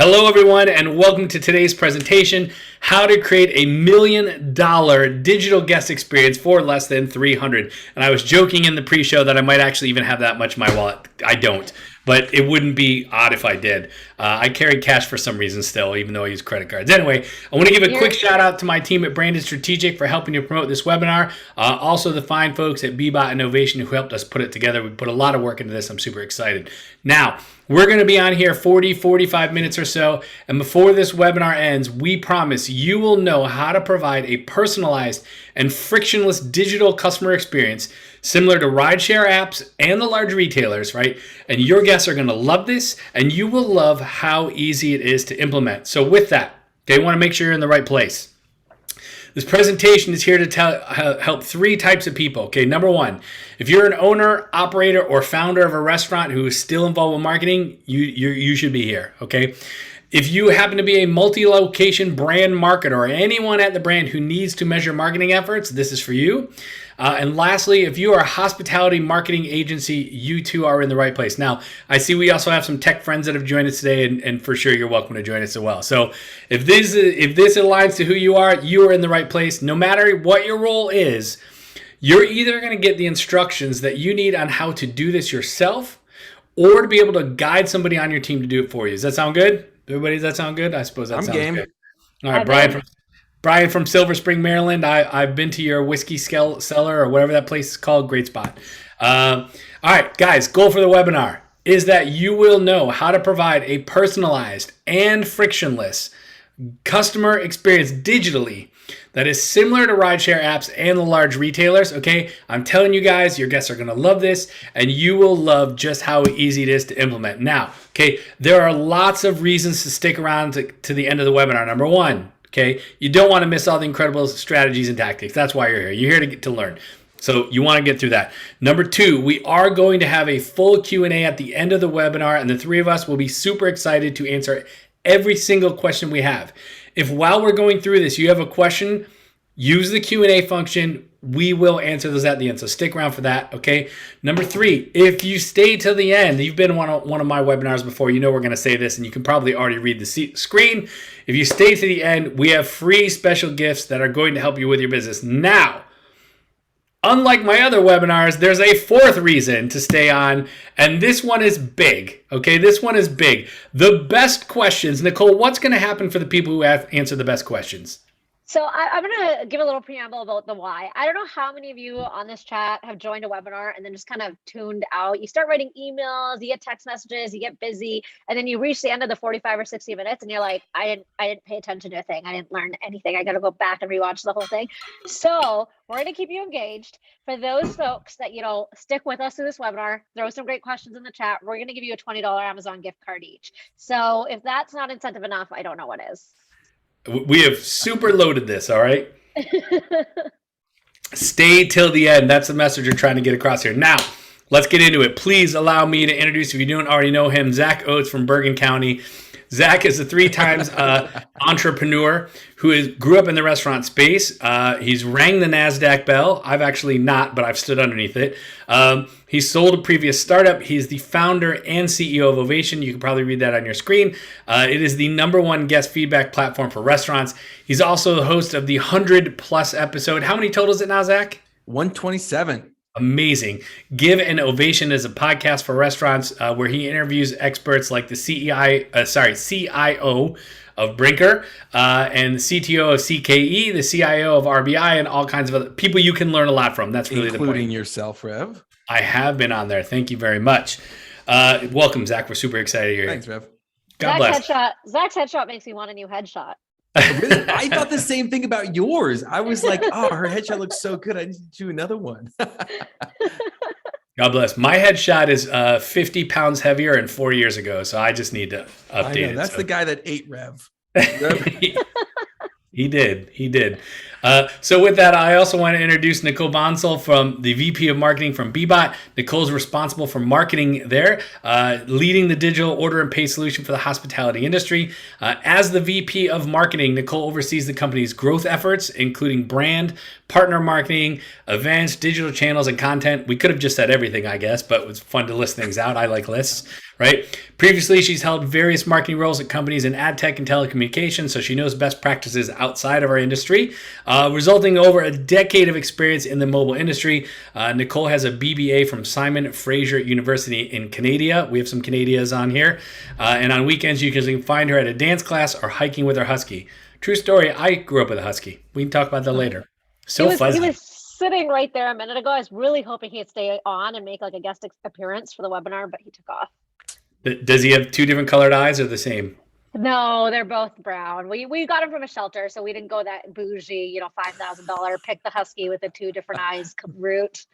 Hello, everyone, and welcome to today's presentation, how to create $1 million digital guest experience for less than 300. And I was joking in the pre-show that I might actually even have that much in my wallet. I don't, but it wouldn't be odd if I did. I carry cash for some reason still, even though I use credit cards. Anyway, I want to give a quick shout out to my team at Branded Strategic for helping to promote this webinar. Also the fine folks at Bbot Ovation who helped us put it together. We put a lot of work into this. I'm super excited. Now, we're going to be on here 45 minutes or so. And before this webinar ends, we promise you will know how to provide a personalized and frictionless digital customer experience similar to rideshare apps and the large retailers, right? And your guests are going to love this, and you will love how easy it is to implement. So with that, they want to make sure you're in the right place. This presentation is here to help three types of people. Okay, number one, if you're an owner, operator, or founder of a restaurant who is still involved with marketing, you should be here. Okay, if you happen to be a multi-location brand marketer or anyone at the brand who needs to measure marketing efforts, this is for you. And lastly, if you are a hospitality marketing agency, you too are in the right place. Now, I see we also have some tech friends that have joined us today, and for sure you're welcome to join us as well. So if this aligns to who you are in the right place. No matter what your role is, you're either going to get the instructions that you need on how to do this yourself, or to be able to guide somebody on your team to do it for you. Does that sound good? Everybody, does that sound good? I suppose that sounds game. Good. All right, Brian from Silver Spring, Maryland. I've been to your whiskey cellar or whatever that place is called. Great spot. All right, guys, goal for the webinar is that you will know how to provide a personalized and frictionless customer experience digitally that is similar to rideshare apps and the large retailers. Okay, I'm telling you guys, your guests are going to love this, and you will love just how easy it is to implement. Now, okay, there are lots of reasons to stick around to the end of the webinar. Number one, okay, you don't want to miss all the incredible strategies and tactics. That's why you're here. You're here to learn. So you want to get through that. Number two, we are going to have a full Q&A at the end of the webinar, and the three of us will be super excited to answer every single question we have. If while we're going through this, you have a question, use the Q&A function. We will answer those at the end. So stick around for that, okay? Number three, if you stay till the end, you've been on one of my webinars before, you know we're going to say this, and you can probably already read the screen. If you stay to the end, we have free special gifts that are going to help you with your business. Now, unlike my other webinars, there's a fourth reason to stay on, and this one is big, okay? This one is big. The best questions. Nicole, what's going to happen for the people who have answered the best questions? So I'm going to give a little preamble about the why. I don't know how many of you on this chat have joined a webinar and then just kind of tuned out. You start writing emails, you get text messages, you get busy, and then you reach the end of the 45 or 60 minutes and you're like, I didn't pay attention to a thing. I didn't learn anything. I got to go back and rewatch the whole thing. So we're going to keep you engaged. For those folks that, stick with us through this webinar, throw some great questions in the chat. We're going to give you a $20 Amazon gift card each. So if that's not incentive enough, I don't know what is. We have super loaded this, all right? Stay till the end. That's the message we're trying to get across here. Now, let's get into it. Please allow me to introduce, if you don't already know him, Zach Oates from Bergen County. Zach is a 3 times entrepreneur who grew up in the restaurant space. He's rang the NASDAQ bell. I've actually not, but I've stood underneath it. He sold a previous startup. He's the founder and CEO of Ovation. You can probably read that on your screen. It is the #1 guest feedback platform for restaurants. He's also the host of the 100+ episode. How many total is it now, Zach? 127. Amazing. Give an Ovation is a podcast for restaurants where he interviews experts like the CIO of Brinker and the CTO of CKE, the CIO of RBI, and all kinds of other people you can learn a lot from. That's really the point. Including yourself, Rev. I have been on there. Thank you very much. Welcome, Zach. We're super excited you're here. Thanks, Rev. God bless. Zach's headshot makes me want a new headshot. Really? I thought the same thing about yours. I was like, oh, her headshot looks so good. I need to do another one. God bless. My headshot is 50 pounds heavier and 4 years ago, so I just need to update it. That's the guy that ate Rev. He did. So with that, I also want to introduce Nicole Bonsall from the VP of Marketing from Bbot. Nicole's responsible for marketing there, leading the digital order and pay solution for the hospitality industry. As the VP of Marketing, Nicole oversees the company's growth efforts, including brand, partner marketing, events, digital channels, and content. We could have just said everything, I guess, but it was fun to list things out. I like lists. right? Previously, she's held various marketing roles at companies in ad tech and telecommunications, so she knows best practices outside of our industry, resulting over a decade of experience in the mobile industry. Nicole has a BBA from Simon Fraser University in Canada. We have some Canadians on here. And on weekends, you can find her at a dance class or hiking with her husky. True story, I grew up with a husky. We can talk about that later. Fuzzy. He was sitting right there a minute ago. I was really hoping he'd stay on and make like a guest appearance for the webinar, but he took off. Does he have two different colored eyes or the same? No, they're both brown. We got him from a shelter, so we didn't go that bougie, $5,000 pick the husky with the two different eyes route.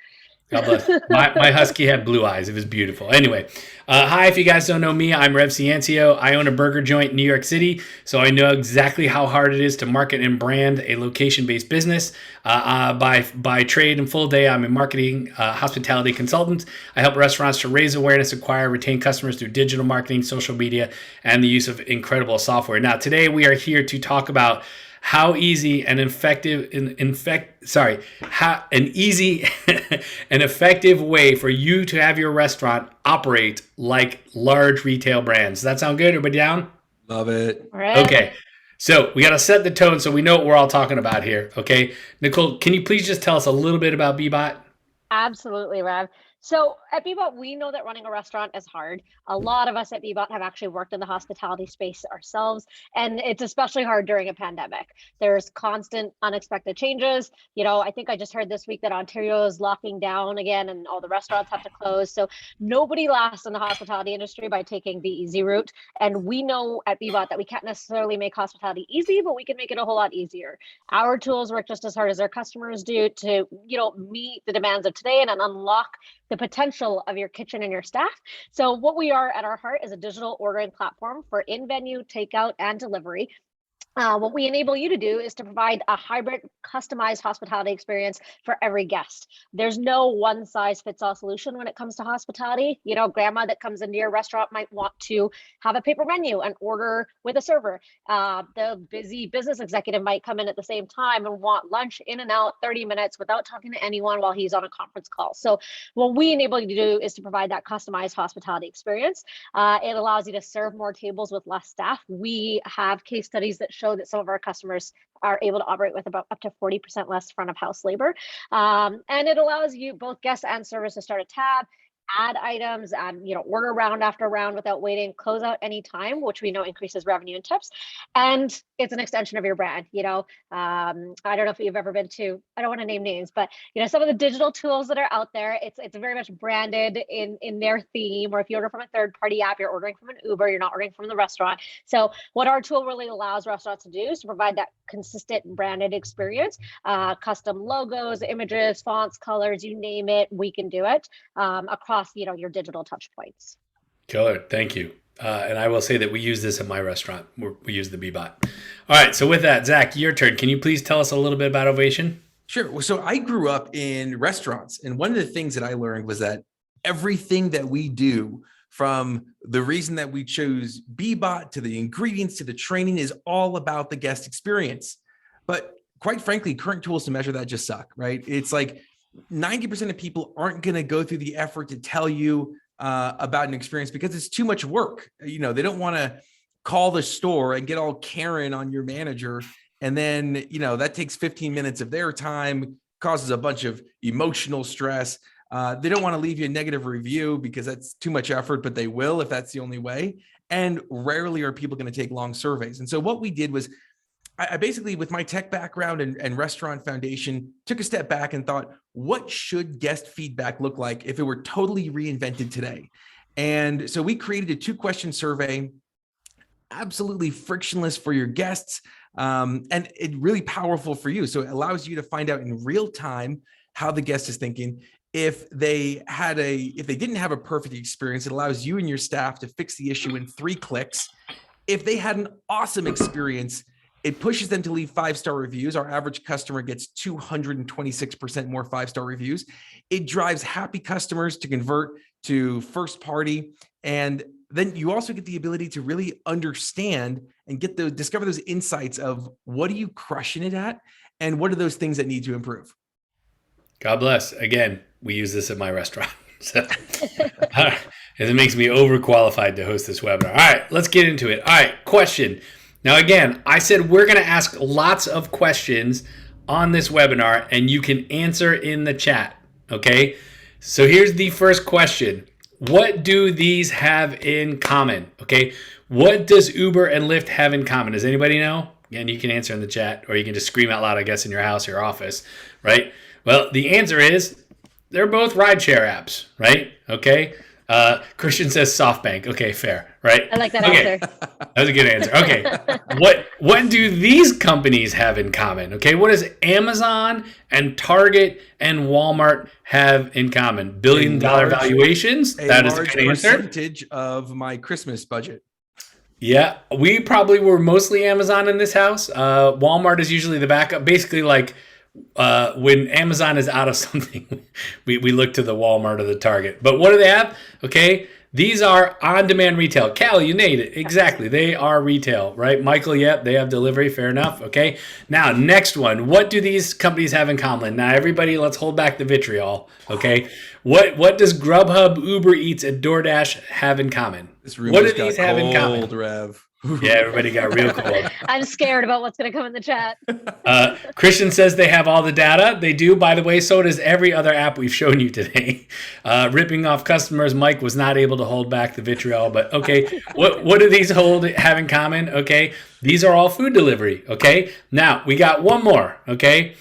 God bless. My husky had blue eyes. It was beautiful. Anyway, hi, if you guys don't know me, I'm Rev Ciancio. I own a burger joint in New York City, so I know exactly how hard it is to market and brand a location-based business. By trade and full day, I'm a marketing hospitality consultant. I help restaurants to raise awareness, acquire, retain customers through digital marketing, social media, and the use of incredible software. Now, today we are here to talk about how easy and effective an effective way for you to have your restaurant operate like large retail brands. Does that sound good? Everybody down? Love it. Right. Okay. So we got to set the tone so we know what we're all talking about here. Okay. Nicole, can you please just tell us a little bit about Bbot? Absolutely, Rev. So at Bbot, we know that running a restaurant is hard. A lot of us at Bbot have actually worked in the hospitality space ourselves, and it's especially hard during a pandemic. There's constant unexpected changes. I think I just heard this week that Ontario is locking down again and all the restaurants have to close. So nobody lasts in the hospitality industry by taking the easy route. And we know at Bbot that we can't necessarily make hospitality easy, but we can make it a whole lot easier. Our tools work just as hard as our customers do to, meet the demands of today and unlock the potential of your kitchen and your staff. So what we are at our heart is a digital ordering platform for in-venue, takeout, and delivery. What we enable you to do is to provide a hybrid, customized hospitality experience for every guest. There's no one-size-fits-all solution when it comes to hospitality. Grandma that comes into your restaurant might want to have a paper menu and order with a server. The busy business executive might come in at the same time and want lunch in and out 30 minutes without talking to anyone while he's on a conference call. So what we enable you to do is to provide that customized hospitality experience. It allows you to serve more tables with less staff. We have case studies that show that some of our customers are able to operate with about up to 40% less front of house labor. And it allows you, both guests and servers, to start a tab, add items, add, order round after round without waiting, close out any time, which we know increases revenue and tips. And it's an extension of your brand. I don't know if you've ever been to, I don't want to name names, but some of the digital tools that are out there, it's very much branded in their theme. Or if you order from a third party app, you're ordering from an Uber, you're not ordering from the restaurant. So what our tool really allows restaurants to do is to provide that consistent branded experience, custom logos, images, fonts, colors, you name it, we can do it across your digital touch points. Killer. Thank you. And I will say that we use this at my restaurant. We use the Bbot. All right. So with that, Zach, your turn. Can you please tell us a little bit about Ovation? Sure. So I grew up in restaurants, and one of the things that I learned was that everything that we do, from the reason that we chose Bbot to the ingredients to the training, is all about the guest experience. But quite frankly, current tools to measure that just suck, right? It's like 90% of people aren't going to go through the effort to tell you about an experience because it's too much work. They don't want to call the store and get all Karen on your manager. And then, that takes 15 minutes of their time, causes a bunch of emotional stress. They don't want to leave you a negative review because that's too much effort, but they will if that's the only way. And rarely are people going to take long surveys. And so what we did was, I basically, with my tech background and restaurant foundation, took a step back and thought, what should guest feedback look like if it were totally reinvented today? And so we created a 2-question survey, absolutely frictionless for your guests, and it really powerful for you. So it allows you to find out in real time how the guest is thinking. If they didn't have a perfect experience, it allows you and your staff to fix the issue in 3 clicks. If they had an awesome experience, it pushes them to leave 5-star reviews. Our average customer gets 226% more 5-star reviews. It drives happy customers to convert to first party. And then you also get the ability to really understand and discover those insights of what are you crushing it at and what are those things that need to improve. God bless. Again, we use this at my restaurant. So, And it makes me overqualified to host this webinar. All right, let's get into it. All right, question. Now, again, I said we're going to ask lots of questions on this webinar, and you can answer in the chat, okay? So here's the first question. What do these have in common, okay? What does Uber and Lyft have in common? Does anybody know? Again, you can answer in the chat, or you can just scream out loud, I guess, in your house or your office, right? Well, the answer is they're both rideshare apps, right? Okay. Christian says SoftBank. Okay, fair, right? I like that okay. answer. That was a good answer. Okay. What do these companies have in common? Okay, what does Amazon and Target and Walmart have in common? Billion-dollar valuations? That is the good answer. Percentage of my Christmas budget. Yeah, we probably were mostly Amazon in this house. Walmart is usually the backup. Basically, like when Amazon is out of something, we look to the Walmart or the Target. But what do they have? Okay, these are on-demand retail. Cal, you nailed it. Exactly. They are retail, right? Michael, yep, they have delivery. Fair enough. Okay, now next one. What do these companies have in common? Now, everybody, let's hold back the vitriol. Okay, what does Grubhub, Uber Eats, and DoorDash have in common? What do these have in common? Rev. Yeah, everybody got real cold. I'm scared about what's going to come in the chat. Christian says they have all the data. They do, by the way. So does every other app we've shown you today. Ripping off customers. Mike was not able to hold back the vitriol, but okay. What do these have in common? Okay, these are all food delivery. Okay, now we got one more. Okay,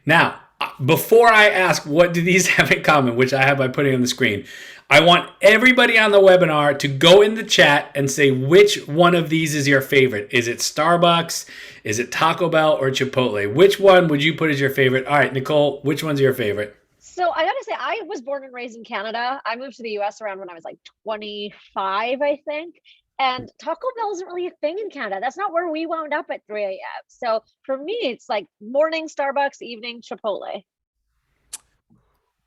now before I ask what do these have in common, which I have by putting on the screen, I want everybody on the webinar to go in the chat and say which one of these is your favorite. Is it Starbucks? Is it Taco Bell or Chipotle? Which one would you put as your favorite? All right, Nicole, which one's your favorite? So I got to say, I was born and raised in Canada. I moved to the US around when I was like 25, I think. And Taco Bell isn't really a thing in Canada. That's not where we wound up at 3 a.m. So for me, it's like morning Starbucks, evening Chipotle.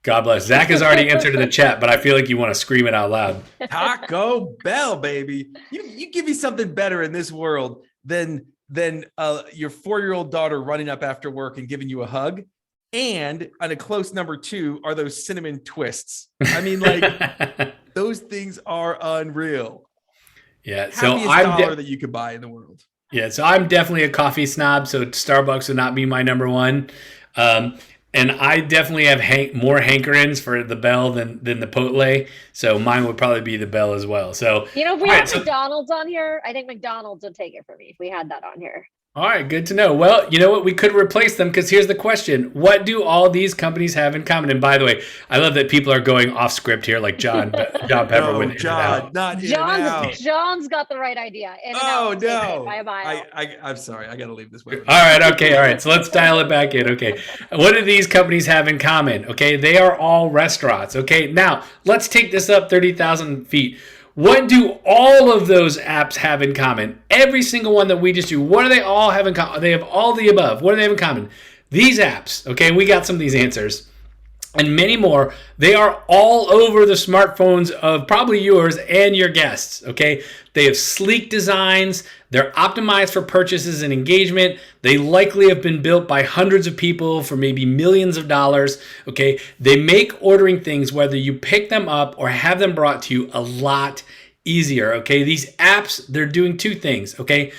God bless. Zach has already answered in the chat, but I feel like you want to scream it out loud. Taco Bell, baby. You give me something better in this world than your 4-year-old daughter running up after work and giving you a hug. And on a close number 2 are those cinnamon twists. I mean, like, those things are unreal. Yeah. So happiest dollar that you could buy in the world. Yeah. So I'm definitely a coffee snob. So Starbucks would not be my number one. And I definitely have more hankerings for the Bell than the Chipotle. So mine would probably be the Bell as well. So, you know, if we had McDonald's on here, I think McDonald's would take it for me if we had that on here. All right, good to know. Well, you know what? We could replace them because here's the question. What do all these companies have in common? And by the way, I love that people are going off script here like John Pepper went in and out. John's got the right idea. I'm sorry. I got to leave this way. All right. So let's dial it back in. Okay. What do these companies have in common? Okay. They are all restaurants. Okay. Now, let's take this up 30,000 feet. What do all of those apps have in common? Every single one that we just do. What do they all have in common? They have all the above. What do they have in common? These apps, okay, we got some of these answers. And many more. They are all over the smartphones of probably yours and your guests, okay? They have sleek designs. They're optimized for purchases and engagement. They likely have been built by hundreds of people for maybe millions of dollars, okay? They make ordering things, whether you pick them up or have them brought to you, a lot easier, okay? These apps, they're doing 2 things, okay?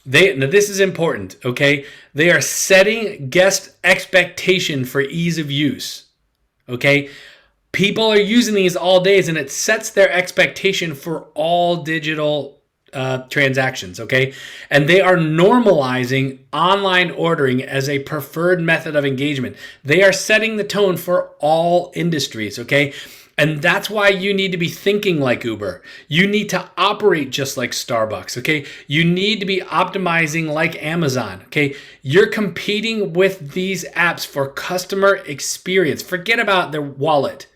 Now this is important, okay? They are setting guest expectation for ease of use. Okay, people are using these all days, and it sets their expectation for all digital transactions. Okay, and they are normalizing online ordering as a preferred method of engagement. They are setting the tone for all industries. Okay. And that's why you need to be thinking like Uber. You need to operate just like Starbucks, okay? You need to be optimizing like Amazon, okay? You're competing with these apps for customer experience. Forget about their wallet.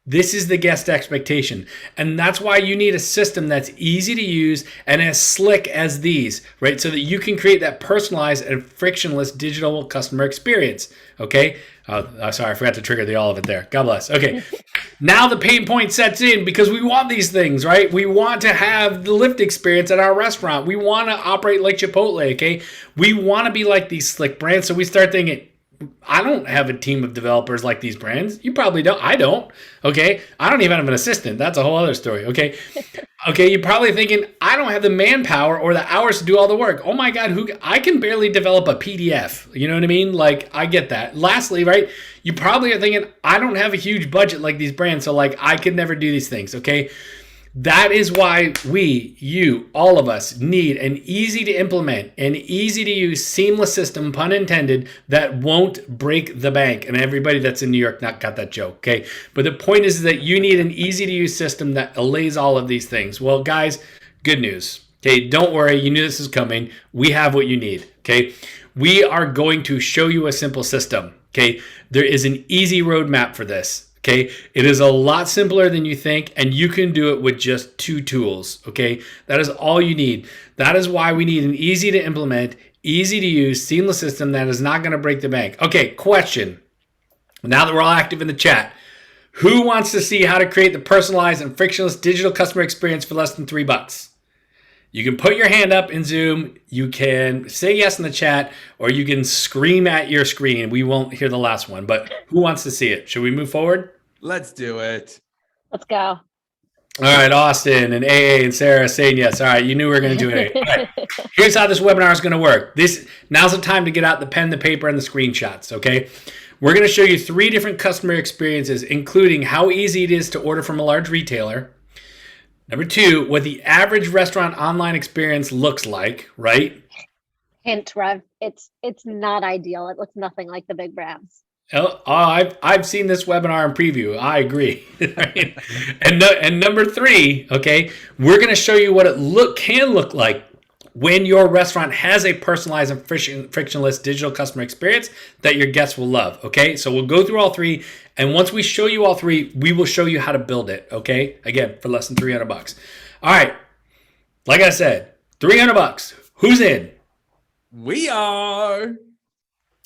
This is the guest expectation. And that's why you need a system that's easy to use and as slick as these, right? So that you can create that personalized and frictionless digital customer experience, okay? Sorry, I forgot to trigger the all of it there. God bless. Okay. Now the pain point sets in because we want these things, right? We want to have the Lyft experience at our restaurant. We want to operate like Chipotle, okay? We want to be like these slick brands. So we start thinking, I don't have a team of developers like these brands. You probably don't. I don't. Okay. I don't even have an assistant. That's a whole other story. Okay. Okay. You're probably thinking, I don't have the manpower or the hours to do all the work. Oh my God. I can barely develop a PDF. You know what I mean? Like, I get that. Lastly, right? You probably are thinking, I don't have a huge budget like these brands. So, like, I could never do these things. Okay. That is why you, all of us, need an easy to implement, an easy to use, seamless system, pun intended, that won't break the bank. And everybody that's in New York not got that joke, okay? But the point is that you need an easy to use system that allays all of these things. Well, guys, good news. Okay, don't worry. You knew this was coming. We have what you need, okay? We are going to show you a simple system, okay? There is an easy roadmap for this. Okay, it is a lot simpler than you think, and you can do it with just 2 tools. Okay, that is all you need. That is why we need an easy to implement, easy to use, seamless system that is not going to break the bank. Okay, question. Now that we're all active in the chat, who wants to see how to create the personalized and frictionless digital customer experience for less than $3? You can put your hand up in Zoom, you can say yes in the chat, or you can scream at your screen. We won't hear the last one, but who wants to see it? Should we move forward? Let's do it. Let's go. All right, Austin and AA and Sarah saying yes. All right, you knew we were going to do it. All right. Here's how this webinar is going to work. Now's the time to get out the pen, the paper, and the screenshots, okay? We're going to show you 3 different customer experiences, including how easy it is to order from a large retailer. Number 2, what the average restaurant online experience looks like, right? Hint, Rev. It's not ideal. It looks nothing like the big brands. Oh, I've seen this webinar in preview. I agree. Right? And number 3, okay, we're going to show you what it can look like when your restaurant has a personalized and frictionless digital customer experience that your guests will love. Okay, so we'll go through all 3, and once we show you all 3, we will show you how to build it. Okay, again, for less than $300. All right, like I said, $300. Who's in? We are.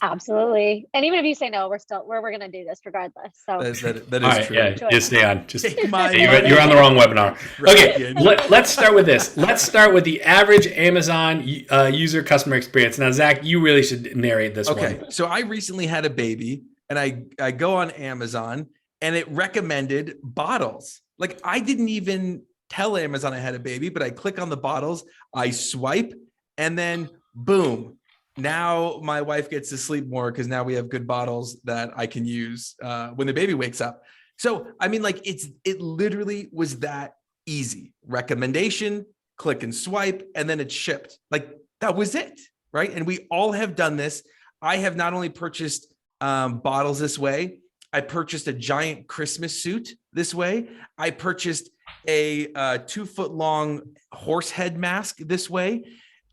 Absolutely. And even if you say no, we're going to do this regardless. So That is All right, true. yeah, just stay on. Just Take my you're on the wrong webinar. Right. Okay, let's start with this. Let's start with the average Amazon user customer experience. Now, Zach, you really should narrate this one. Okay, so I recently had a baby, and I go on Amazon, and it recommended bottles. Like, I didn't even tell Amazon I had a baby, but I click on the bottles, I swipe, and then boom. Now my wife gets to sleep more because now we have good bottles that I can use when the baby wakes up. So, I mean, like, it literally was that easy. Recommendation, click and swipe, and then it's shipped. Like, that was it, right? And we all have done this. I have not only purchased bottles this way, I purchased a giant Christmas suit this way. I purchased a 2-foot long horse head mask this way.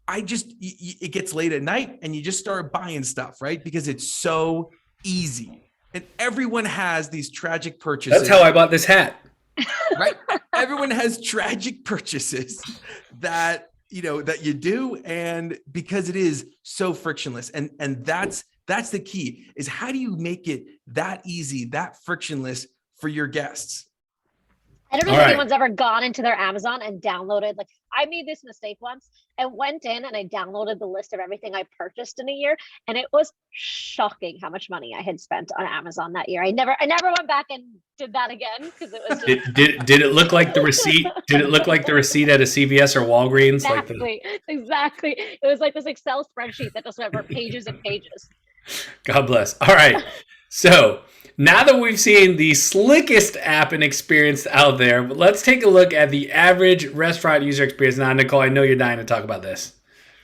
It gets late at night and you just start buying stuff, right? Because it's so easy. And everyone has these tragic purchases. That's how I bought this hat. Right? Everyone has tragic purchases that you do. And because it is so frictionless. And that's the key, is how do you make it that easy, that frictionless for your guests? I don't know if anyone's ever gone into their Amazon and downloaded, like, I made this mistake once and went in and I downloaded the list of everything I purchased in a year. And it was shocking how much money I had spent on Amazon that year. I never went back and did that again because it was just... did it look like the receipt? Did it look like the receipt at a CVS or Walgreens? Exactly. It was like this Excel spreadsheet that just went for pages and pages. God bless. All right. So now that we've seen the slickest app and experience out there, let's take a look at the average restaurant user experience. Now, Nicole, I know you're dying to talk about this.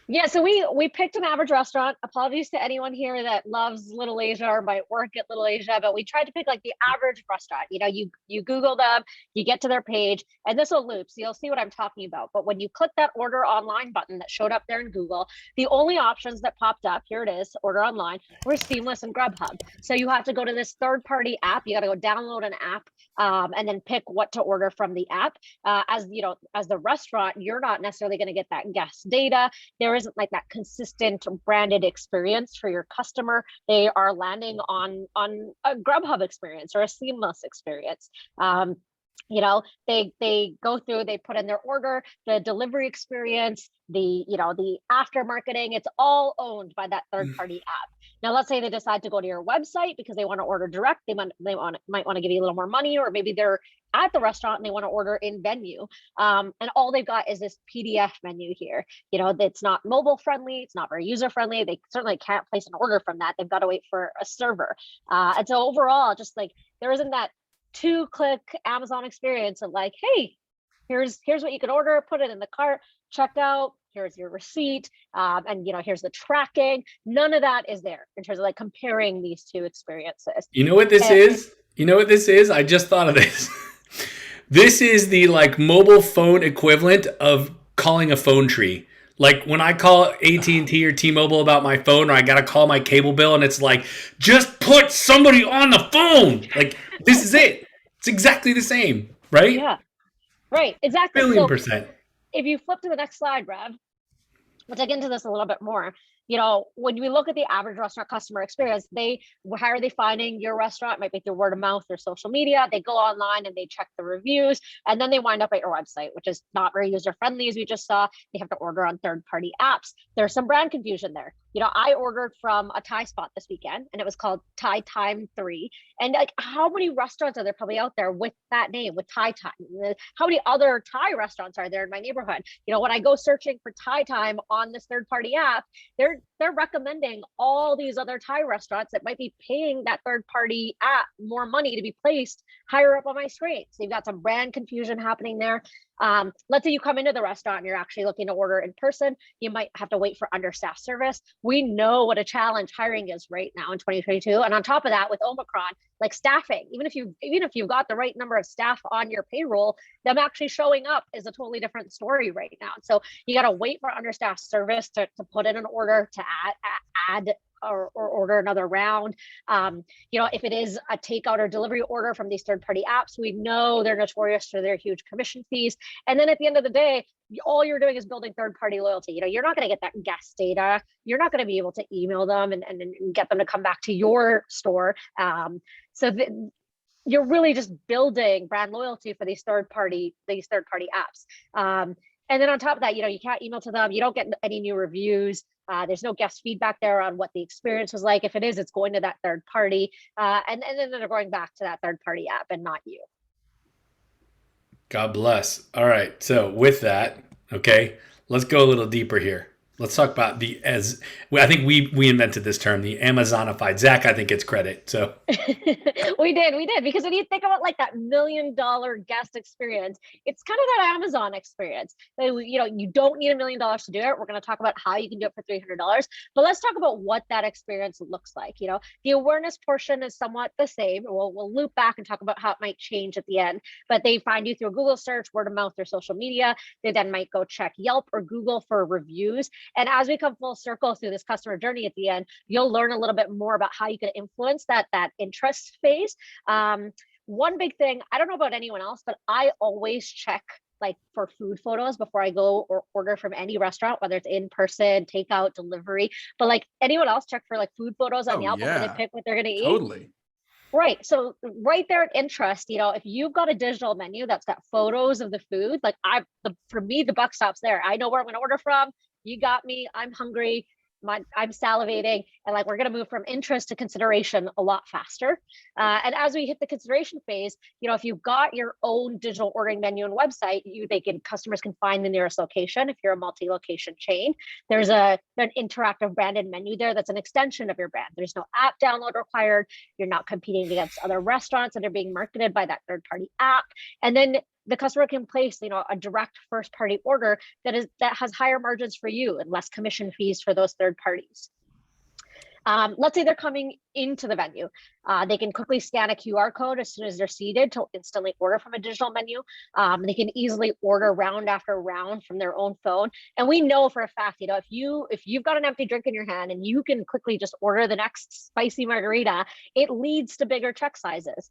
Yeah, so we picked an average restaurant. Apologies to anyone here that loves Little Asia or might work at Little Asia, but we tried to pick like the average restaurant. You Google them, you get to their page, and this will loop, so you'll see what I'm talking about. But when you click that order online button that showed up there in Google, the only options that popped up, here it is, order online, were Seamless and Grubhub. So you have to go to this third-party app. You got to go download an app and then pick what to order from the app. As the restaurant, you're not necessarily going to get that guest data. There isn't like that consistent branded experience for your customer. They are landing on a Grubhub experience or a Seamless experience. They go through, they put in their order, the delivery experience, the after marketing, it's all owned by that third party app. Now, let's say they decide to go to your website because they want to order direct. Might want to give you a little more money, or maybe they're at the restaurant and they want to order in venue. And all they've got is this PDF menu here. It's not mobile friendly. It's not very user friendly. They certainly can't place an order from that. They've got to wait for a server. And so overall, just like there isn't that 2-click Amazon experience of like, hey, here's what you can order, put it in the cart, checked out, here's your receipt, and here's the tracking. None of that is there in terms of like comparing these two experiences. You know what this is? You know what this is? I just thought of this. This is the like mobile phone equivalent of calling a phone tree. Like when I call AT&T or T-Mobile about my phone, or I got to call my cable bill, and it's like, just put somebody on the phone. Like, this is it. It's exactly the same, right? Yeah, right. Exactly. Billion%. If you flip to the next slide, Brad, we'll dig into this a little bit more. When we look at the average restaurant customer experience, how are they finding your restaurant? It might be through word of mouth or social media. They go online and they check the reviews, and then they wind up at your website, which is not very user friendly, as we just saw. They have to order on third-party apps. There's some brand confusion there. I ordered from a Thai spot this weekend, and it was called Thai Time 3. And like, how many restaurants are there probably out there with that name, with Thai Time? How many other Thai restaurants are there in my neighborhood? When I go searching for Thai Time on this third-party app, they're recommending all these other Thai restaurants that might be paying that third-party app more money to be placed higher up on my screen. So you've got some brand confusion happening there. Let's say you come into the restaurant and you're actually looking to order in person. You might have to wait for understaffed service. We know what a challenge hiring is right now in 2022. And on top of that, with Omicron, like staffing, even if you've got the right number of staff on your payroll, them actually showing up is a totally different story right now. So you got to wait for understaffed service to put in an order, to add or order another round. If it is a takeout or delivery order from these third-party apps, we know they're notorious for their huge commission fees. And then at the end of the day, all you're doing is building third-party loyalty. You're not going to get that guest data. You're not going to be able to email them and get them to come back to your store. You're really just building brand loyalty for these third-party apps. And then on top of that, you can't email to them. You don't get any new reviews. There's no guest feedback there on what the experience was like. If it is, it's going to that third party. And then they're going back to that third party app and not you. God bless. All right. So with that, okay, let's go a little deeper here. Let's talk about I think we invented this term, the Amazonified. Zach, I think it's credit. So we did, because when you think about like that $1 million guest experience, it's kind of that Amazon experience. You don't need $1 million to do it. We're going to talk about how you can do it for $300, but let's talk about what that experience looks like. The awareness portion is somewhat the same. We'll loop back and talk about how it might change at the end, but they find you through a Google search, word of mouth, or social media. They then might go check Yelp or Google for reviews. And as we come full circle through this customer journey at the end, you'll learn a little bit more about how you can influence that interest phase. One big thing, I don't know about anyone else, but I always check like for food photos before I go or order from any restaurant, whether it's in person, takeout, delivery. But like anyone else, check for like food photos on Yelp before they pick what they're going to eat. Totally. Right. So right there at interest, if you've got a digital menu that's got photos of the food, like for me, the buck stops there. I know where I'm going to order from. You got me. I'm hungry. I'm salivating, and like we're going to move from interest to consideration a lot faster. And as we hit the consideration phase, if you've got your own digital ordering menu and website, customers can find the nearest location. If you're a multi-location chain, there's an interactive branded menu there that's an extension of your brand. There's no app download required. You're not competing against other restaurants that are being marketed by that third-party app. And then the customer can place, a direct first-party order that has higher margins for you and less commission fees for those third parties. Let's say they're coming into the venue. They can quickly scan a QR code as soon as they're seated to instantly order from a digital menu. They can easily order round after round from their own phone. And we know for a fact, if you've got an empty drink in your hand and you can quickly just order the next spicy margarita, it leads to bigger check sizes.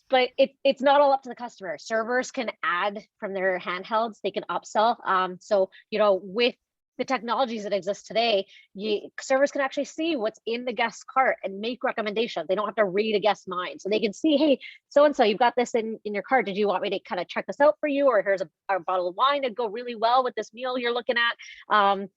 But it's not all up to the customer. Servers can add from their handhelds. They can upsell. So with the technologies that exist today, servers can actually see what's in the guest's cart and make recommendations. They don't have to read a guest's mind. So they can see, hey, so-and-so, you've got this in your cart. Did you want me to kind of check this out for you? Or here's a bottle of wine that'd go really well with this meal you're looking at. And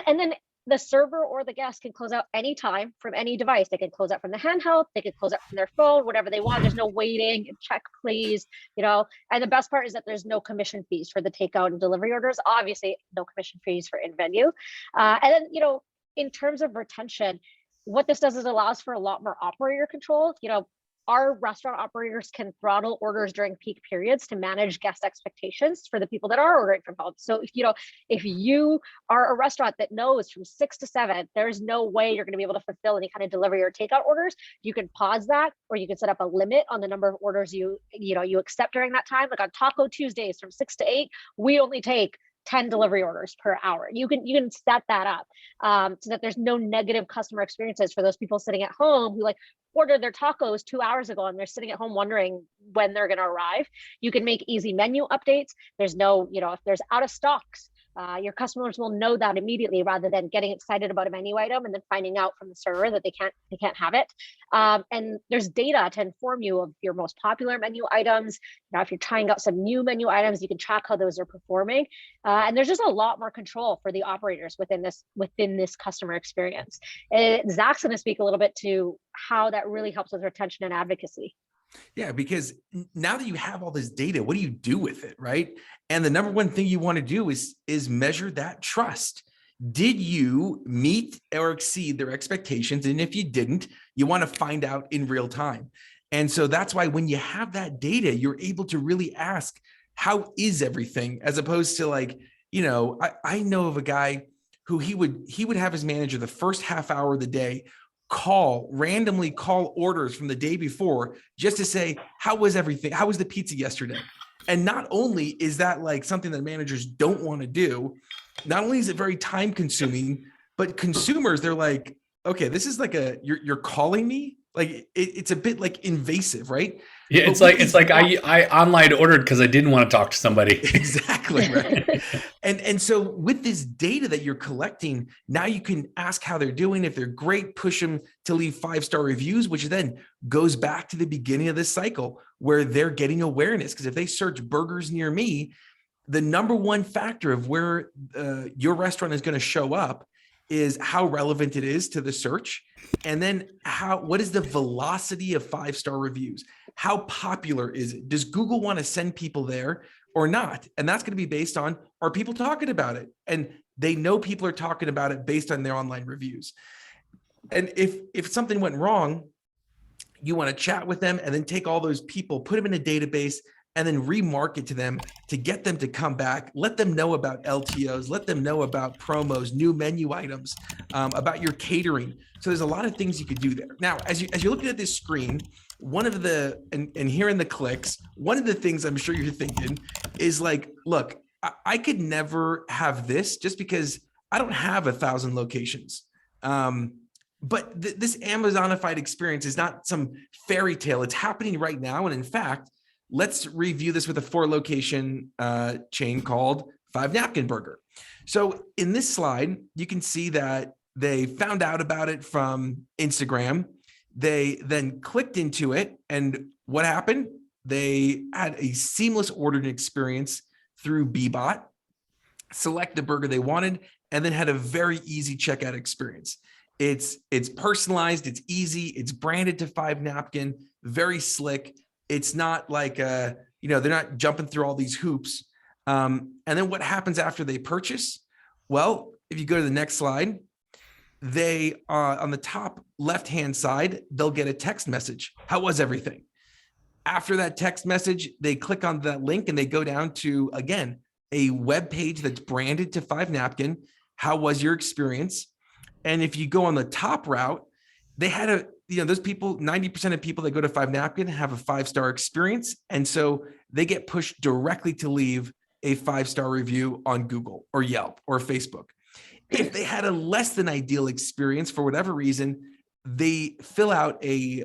then the server or the guest can close out anytime from any device. They can close out from the handheld, they can close out from their phone, whatever they want. There's no waiting, check please, and the best part is that there's no commission fees for the takeout and delivery orders. Obviously, no commission fees for in-venue. And then, in terms of retention, what this does is allows for a lot more operator control. Our restaurant operators can throttle orders during peak periods to manage guest expectations for the people that are ordering from home. So if you are a restaurant that knows from 6 to 7, there's no way you're going to be able to fulfill any kind of delivery or takeout orders. You can pause that, or you can set up a limit on the number of orders you accept during that time. Like on Taco Tuesdays from 6 to 8, we only take 10 delivery orders per hour. You can set that up so that there's no negative customer experiences for those people sitting at home who ordered their tacos 2 hours ago and they're sitting at home wondering when they're going to arrive. You can make easy menu updates. There's no, if there's out of stocks, your customers will know that immediately rather than getting excited about a menu item and then finding out from the server that they can't have it. And there's data to inform you of your most popular menu items. If you're trying out some new menu items, you can track how those are performing. And there's just a lot more control for the operators within this customer experience. Zach's going to speak a little bit to how that really helps with retention and advocacy. Yeah, because now that you have all this data, what do you do with it, right? And the number one thing you want to do is measure that trust. Did you meet or exceed their expectations? And if you didn't, you want to find out in real time. And so that's why when you have that data, you're able to really ask, how is everything? As opposed to I know of a guy who he would have his manager the first half hour of the day randomly call orders from the day before just to say, how was everything? How was the pizza yesterday? And not only is that something that managers don't want to do, not only is it very time consuming, but consumers, they're like, okay, this is you're calling me? It's a bit invasive, right? Yeah, I online ordered because I didn't want to talk to somebody. Exactly, right. And so with this data that you're collecting, now you can ask how they're doing. If they're great, push them to leave 5-star reviews, which then goes back to the beginning of this cycle where they're getting awareness. Because if they search burgers near me, the number one factor of where your restaurant is going to show up is how relevant it is to the search. And then what is the velocity of 5-star reviews? How popular is it? Does Google want to send people there or not? And that's going to be based on, are people talking about it? And they know people are talking about it based on their online reviews. And if something went wrong, you want to chat with them and then take all those people, put them in a database, and then remarket to them to get them to come back. Let them know about LTOs, let them know about promos, new menu items, about your catering. So there's a lot of things you could do there. Now, as you're looking at this screen, one of and hearing the clicks, one of the things I'm sure you're thinking is look, I could never have this just because I don't have 1,000 locations. But this Amazonified experience is not some fairy tale. It's happening right now. And in fact, let's review this with a 4-location chain called 5 Napkin Burger. So in this slide, you can see that they found out about it from Instagram. They then clicked into it. And what happened? They had a seamless ordering experience through Bbot, select the burger they wanted, and then had a very easy checkout experience. It's personalized, it's easy, it's branded to 5 Napkin, very slick. It's not they're not jumping through all these hoops. And then what happens after they purchase? Well, if you go to the next slide, they on the top left-hand side, they'll get a text message. How was everything? After that text message, they click on that link and they go down to, again, a web page that's branded to 5 Napkin. How was your experience? And if you go on the top route, they had those people, 90% of people that go to 5 Napkin have a 5-star experience. And so they get pushed directly to leave a 5-star review on Google or Yelp or Facebook. If they had a less than ideal experience for whatever reason, they fill out a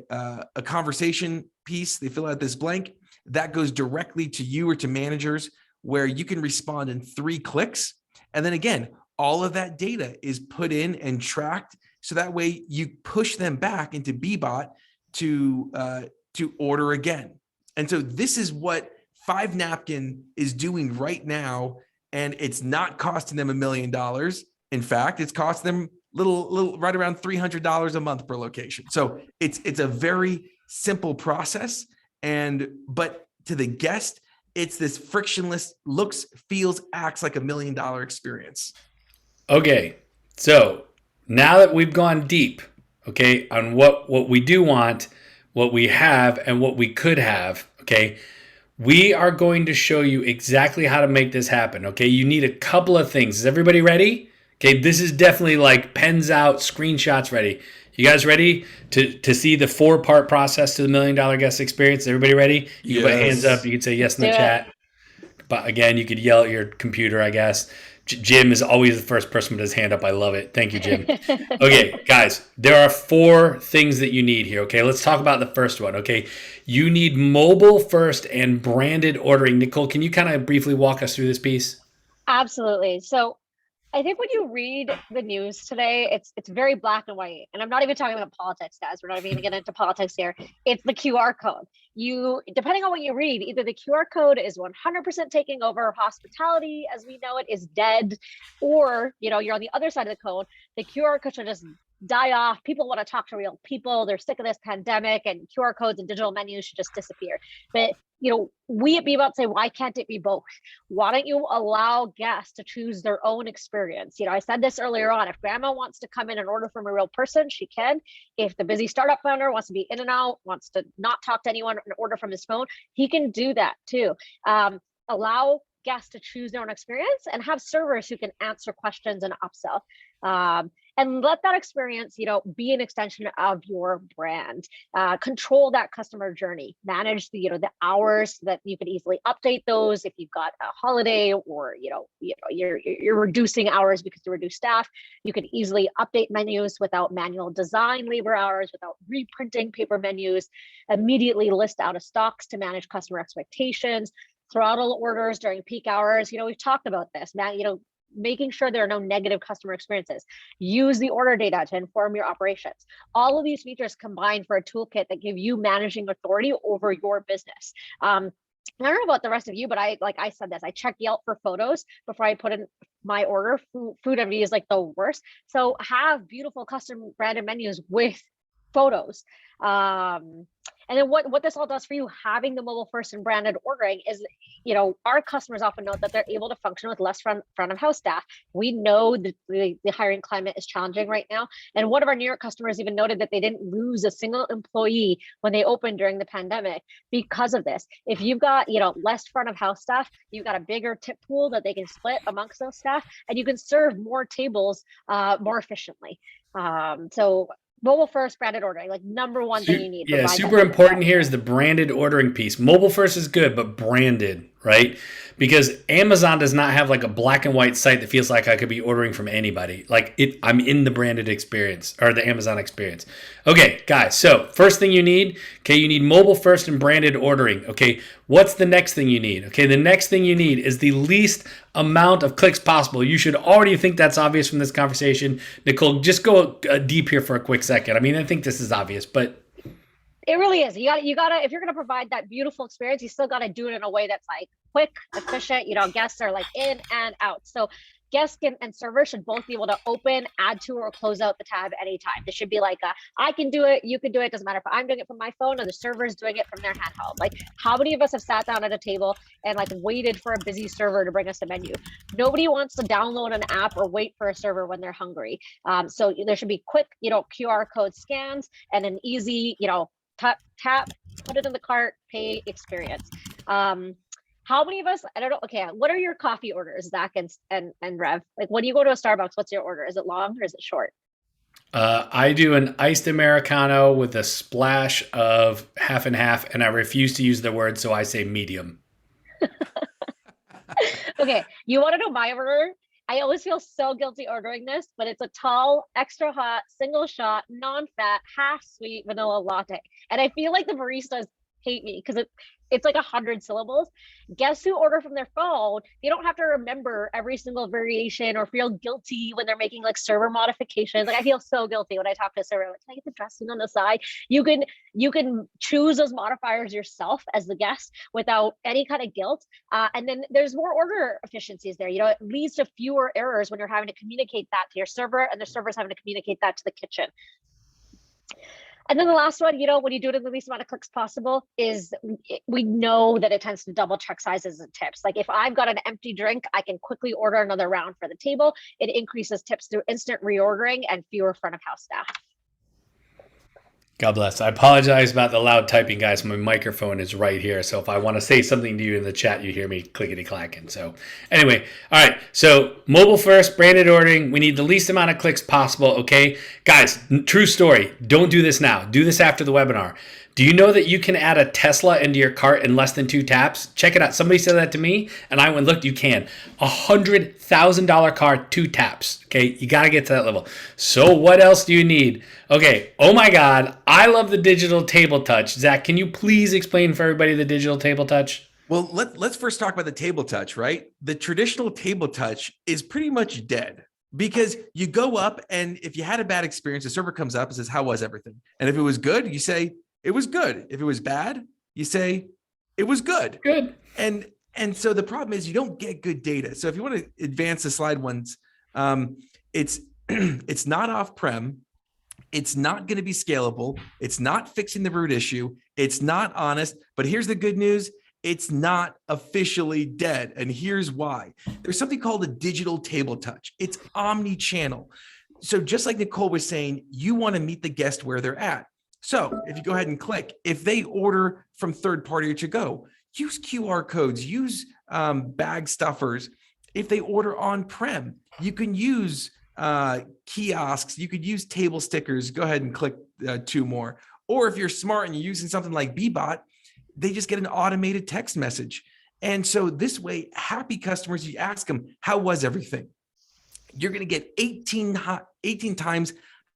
conversation piece. They fill out this blank that goes directly to you or to managers where you can respond in 3 clicks. And then again, all of that data is put in and tracked. So that way you push them back into Bbot to order again. And so this is what 5 Napkin is doing right now. And it's not costing them $1 million. In fact, it's cost them little right around $300 a month per location. So it's a very simple process. But to the guest, it's this frictionless, looks, feels, acts like $1 million experience. Okay, so now that we've gone deep, okay, on what we do want, what we have, and what we could have, okay, we are going to show you exactly how to make this happen, okay? You need a couple of things. Is everybody ready? Okay, this is definitely like pens out, screenshots ready. You guys ready to see the 4-part process to the $1 million guest experience? Everybody ready? You can put hands up. You can say yes in the chat. But again, you could yell at your computer, I guess. Jim is always the first person with his hand up. I love it. Thank you, Jim. Okay, guys, there are 4 things that you need here. Okay, let's talk about the first one. Okay, you need mobile first and branded ordering. Nicole, can you kind of briefly walk us through this piece? Absolutely. So I think when you read the news today, it's very black and white. And I'm not even talking about politics, guys. We're not even going to get into politics here. It's the QR code. You, depending on what you read, either the QR code is 100% taking over, hospitality as we know it is dead, or you're on the other side of the code. The QR code should just die off. People want to talk to real people. They're sick of this pandemic, and QR codes and digital menus should just disappear. But we at Bbot say, why can't it be both? Why don't you allow guests to choose their own experience? I said this earlier on. If grandma wants to come in and order from a real person, she can. If the busy startup founder wants to be in and out, wants to not talk to anyone and order from his phone, he can do that too. Allow guests to choose their own experience and have servers who can answer questions and upsell. And let that experience, be an extension of your brand. Control that customer journey. Manage the hours so that you can easily update those. If you've got a holiday or you're reducing hours because you reduce staff, you can easily update menus without manual design labor hours, without reprinting paper menus. Immediately list out of stocks to manage customer expectations. Throttle orders during peak hours. We've talked about this. Now, making sure there are no negative customer experiences. Use the order data to inform your operations. All of these features combine for a toolkit that give you managing authority over your business. I don't know about the rest of you, but I said this, I check Yelp for photos before I put in my order. Food envy is like the worst. So have beautiful custom branded menus with photos. And then what this all does for you, having the mobile first and branded ordering is, our customers often note that they're able to function with less front of house staff. We know that the hiring climate is challenging right now. And one of our New York customers even noted that they didn't lose a single employee when they opened during the pandemic because of this. If you've got, less front of house staff, you've got a bigger tip pool that they can split amongst those staff, and you can serve more tables more efficiently. So mobile first branded ordering, like number one thing you need. Yeah, super important here is the branded ordering piece. Mobile first is good, but branded, right? Because Amazon does not have like a black and white site that feels like I could be ordering from anybody. I'm in the branded experience or the Amazon experience. Okay, guys, so first thing you need, you need mobile first and branded ordering. Okay, what's the next thing you need? Okay, the next thing you need is the least amount of clicks possible. You should already think that's obvious from this conversation. Nicole, just go deep here for a quick second. I mean, I think this is obvious, but it really is. You gotta, if you're gonna provide that beautiful experience, you still gotta do it in a way that's like quick, efficient. Guests are like in and out. So guests and servers should both be able to open, add to, or close out the tab anytime. This should be like I can do it, you can do it. Doesn't matter if I'm doing it from my phone or the server's doing it from their handheld. Like, how many of us have sat down at a table and waited for a busy server to bring us a menu? Nobody wants to download an app or wait for a server when they're hungry. So there should be quick, QR code scans and an easy, tap, put it in the cart, pay experience. How many of us, I don't know, okay, what are your coffee orders, Zach and Rev? Like, when you go to a Starbucks, what's your order? Is it long or is it short? I do an iced Americano with a splash of half and half, and I refuse to use the word, so I say medium. Okay, you want to know my order? I always feel so guilty ordering this, but it's a tall, extra hot, single shot, non-fat, half sweet vanilla latte. And I feel like the baristas hate me because it's like 100 syllables. Guests who order from their phone, they don't have to remember every single variation or feel guilty when they're making like server modifications. Like I feel so guilty when I talk to a server, like, can I get the dressing on the side? You can choose those modifiers yourself as the guest without any kind of guilt. And then there's more order efficiencies there. It leads to fewer errors when you're having to communicate that to your server and the server's having to communicate that to the kitchen. And then the last one, when you do it in the least amount of clicks possible, is we know that it tends to double check sizes and tips. Like if I've got an empty drink, I can quickly order another round for the table. It increases tips through instant reordering and fewer front of house staff. God bless. I apologize about the loud typing, guys. My microphone is right here. So if I want to say something to you in the chat, you hear me clickety clacking. So anyway, all right. So mobile first, branded ordering. We need the least amount of clicks possible. Okay, guys, true story. Don't do this now. Do this after the webinar. Do you know that you can add a Tesla into your cart in less than 2 taps? Check it out. Somebody said that to me, and I went, look, you can. $100,000 car, 2 taps. Okay, you got to get to that level. So what else do you need? Okay, oh my God, I love the digital table touch. Zach, can you please explain for everybody the digital table touch? Well, let's first talk about the table touch, right? The traditional table touch is pretty much dead. Because you go up and if you had a bad experience, the server comes up and says, how was everything? And if it was good, you say, it was good. If it was bad, you say, it was good. Good. And so the problem is you don't get good data. So if you want to advance the slide ones, it's not off-prem. It's not going to be scalable. It's not fixing the root issue. It's not honest. But here's the good news. It's not officially dead. And here's why. There's something called a digital table touch. It's omni-channel. So just like Nicole was saying, you want to meet the guest where they're at. So if you go ahead and click, if they order from third party or to go, use QR codes, use bag stuffers. If they order on-prem, you can use kiosks, you could use table stickers. Go ahead and click 2 more. Or if you're smart and you're using something like Bbot, they just get an automated text message. And so this way, happy customers, you ask them, how was everything? You're going to get 18 times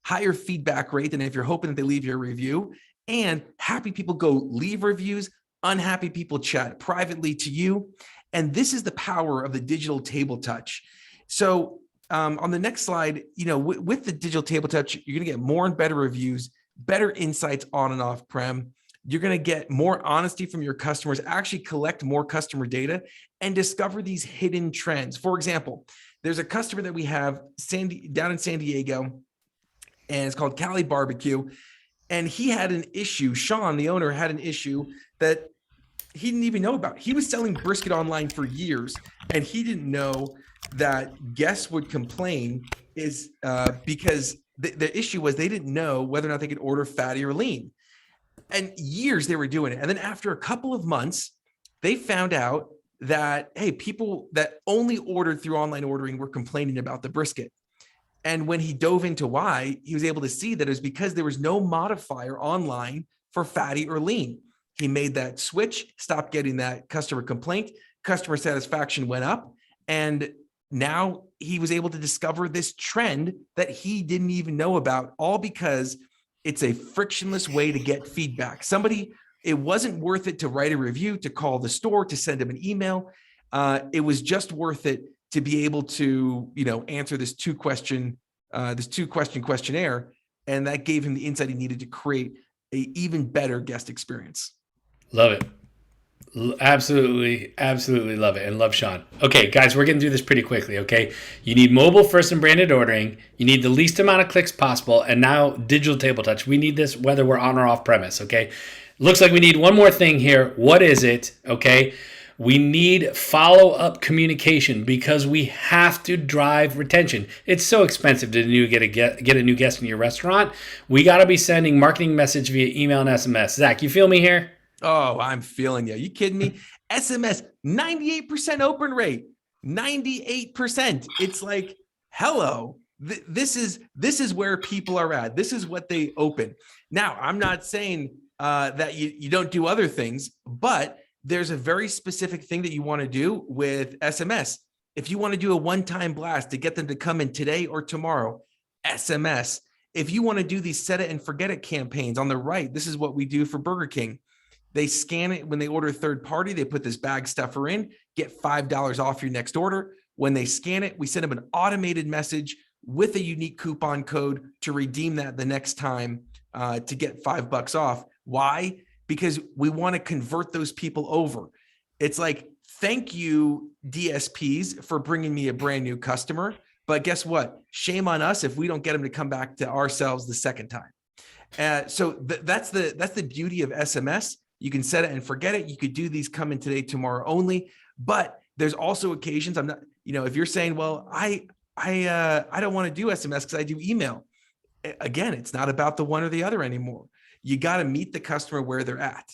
higher feedback rate than if you're hoping that they leave you a review. And happy people go leave reviews, unhappy people chat privately to you. And this is the power of the digital table touch. So on the next slide, with the digital table touch, you're going to get more and better reviews, better insights on and off prem. You're going to get more honesty from your customers, actually collect more customer data and discover these hidden trends. For example, there's a customer that we have down in San Diego, and it's called Cali Barbecue. And he had an issue. Sean, the owner, had an issue that he didn't even know about. He was selling brisket online for years, and he didn't know that guests would complain because the issue was they didn't know whether or not they could order fatty or lean. And years they were doing it. And then after a couple of months, they found out that, hey, people that only ordered through online ordering were complaining about the brisket. And when he dove into why, he was able to see that it was because there was no modifier online for fatty or lean. He made that switch, stopped getting that customer complaint, customer satisfaction went up, and now he was able to discover this trend that he didn't even know about, all because it's a frictionless way to get feedback. It wasn't worth it to write a review, to call the store, to send them an email. It was just worth it to be able to, answer this two question questionnaire. And that gave him the insight he needed to create an even better guest experience. Love it. Absolutely, absolutely love it, and love Sean. Okay, guys, we're getting through this pretty quickly, okay? You need mobile first and branded ordering. You need the least amount of clicks possible, and now digital table touch. We need this whether we're on or off premise, okay? Looks like we need one more thing here. What is it, okay? We need follow-up communication because we have to drive retention. It's so expensive to get a new guest in your restaurant. We got to be sending marketing message via email and SMS. Zach, you feel me here? Oh, I'm feeling you. You kidding me? SMS, 98% open rate, 98%. It's like, hello, this is where people are at. This is what they open. Now, I'm not saying that you don't do other things, but there's a very specific thing that you want to do with SMS. If you want to do a one-time blast to get them to come in today or tomorrow, SMS. If you want to do these set it and forget it campaigns on the right, this is what we do for Burger King. They scan it when they order third party. They put this bag stuffer in, get $5 off your next order. When they scan it, we send them an automated message with a unique coupon code to redeem that the next time to get $5 off. Why? Because we want to convert those people over. It's like, thank you, DSPs, for bringing me a brand new customer. But guess what? Shame on us if we don't get them to come back to ourselves the second time. So that's the beauty of SMS. You can set it and forget it. You could do these come in today, tomorrow only. But there's also occasions I'm not, if you're saying, well, I don't want to do SMS because I do email. Again, it's not about the one or the other anymore. You got to meet the customer where they're at.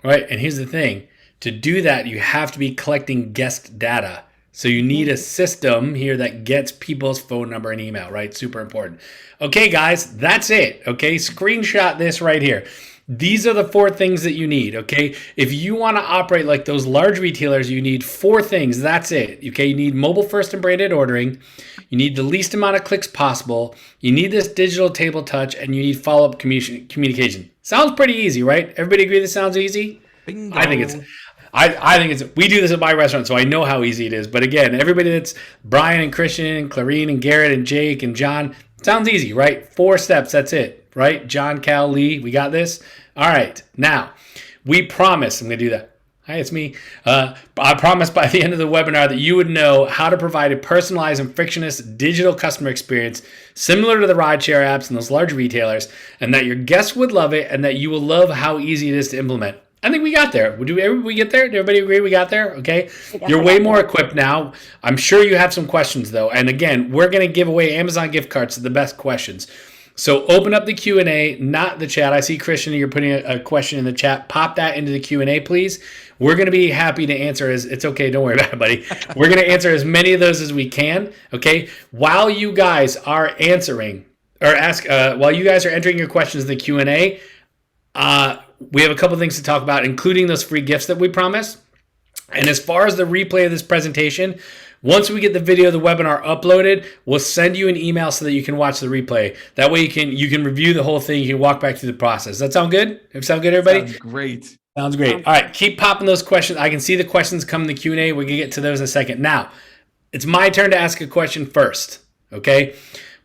Right. And here's the thing. To do that, you have to be collecting guest data. So you need a system here that gets people's phone number and email, right? Super important. Okay, guys, that's it. Okay, screenshot this right here. These are the 4 things that you need, okay? If you want to operate like those large retailers, you need 4 things. That's it, okay? You need mobile first and branded ordering. You need the least amount of clicks possible. You need this digital table touch, and you need follow-up communication. Sounds pretty easy, right? Everybody agree this sounds easy? Bingo. I think it's, we do this at my restaurant, so I know how easy it is. But again, everybody that's Brian and Christian and Clarine and Garrett and Jake and John, sounds easy, right? 4 steps, that's it, right? John, Cal, Lee, we got this? All right, now, we promise, I'm going to do that. Hi, it's me. I promise by the end of the webinar that you would know how to provide a personalized and frictionless digital customer experience similar to the rideshare apps and those large retailers, and that your guests would love it and that you will love how easy it is to implement. I think we got there. Did everybody get there? Did everybody agree we got there? Okay. You're way more equipped now. I'm sure you have some questions though. And again, we're going to give away Amazon gift cards to the best questions. So open up the Q&A, not the chat. I see, Christian, you're putting a question in the chat. Pop that into the Q&A, please. We're going to be happy to answer it's okay. Don't worry about it, buddy. We're going to answer as many of those as we can. Okay. While you guys are answering while you guys are entering your questions in the Q&A, we have a couple things to talk about, including those free gifts that we promised. And as far as the replay of this presentation, once we get the video of the webinar uploaded, we'll send you an email so that you can watch the replay. That way you can review the whole thing. You can walk back through the process. Does that sound good? Does that sound good, everybody? Sounds great. Sounds great. All right, keep popping those questions. I can see the questions come in the Q&A. We're going to get to those in a second. Now, it's my turn to ask a question first, okay?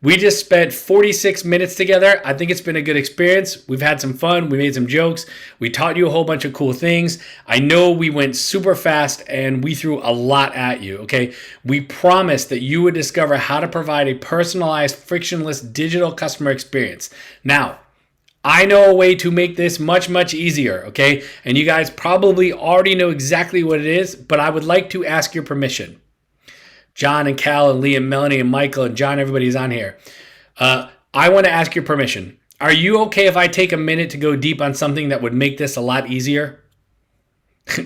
We just spent 46 minutes together. I think it's been a good experience. We've had some fun. We made some jokes. We taught you a whole bunch of cool things. I know we went super fast and we threw a lot at you, okay? We promised that you would discover how to provide a personalized, frictionless digital customer experience. Now, I know a way to make this much, much easier, okay? And you guys probably already know exactly what it is, but I would like to ask your permission. John and Cal and Lee and Melanie and Michael and John, everybody's on here. I want to ask your permission. Are you okay if I take a minute to go deep on something that would make this a lot easier?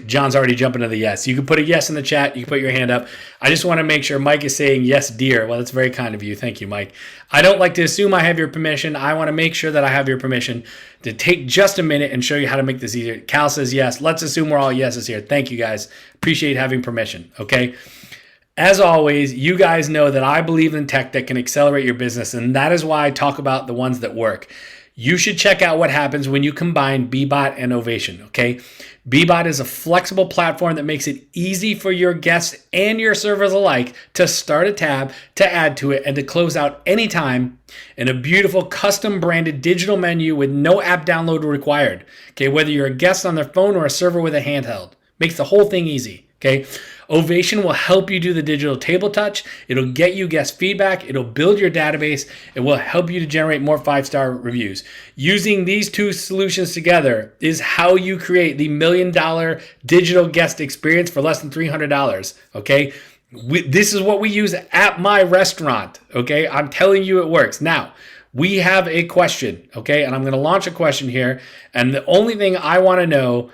John's already jumping to the yes. You can put a yes in the chat. You can put your hand up. I just want to make sure Mike is saying yes, dear. Well, that's very kind of you. Thank you, Mike. I don't like to assume I have your permission. I want to make sure that I have your permission to take just a minute and show you how to make this easier. Cal says yes. Let's assume we're all yeses here. Thank you, guys. Appreciate having permission, okay? As always, you guys know that I believe in tech that can accelerate your business, and that is why I talk about the ones that work. You should check out what happens when you combine Bbot and Ovation, okay? Bbot is a flexible platform that makes it easy for your guests and your servers alike to start a tab, to add to it, and to close out anytime in a beautiful custom branded digital menu with no app download required, okay? Whether you're a guest on their phone or a server with a handheld. Makes the whole thing easy, okay? Ovation will help you do the digital table touch. It'll get you guest feedback. It'll build your database. It will help you to generate more 5-star reviews. Using these two solutions together is how you create the $1 million digital guest experience for less than $300, okay? This is what we use at my restaurant, okay? I'm telling you it works. Now, we have a question, okay? And I'm going to launch a question here. And the only thing I want to know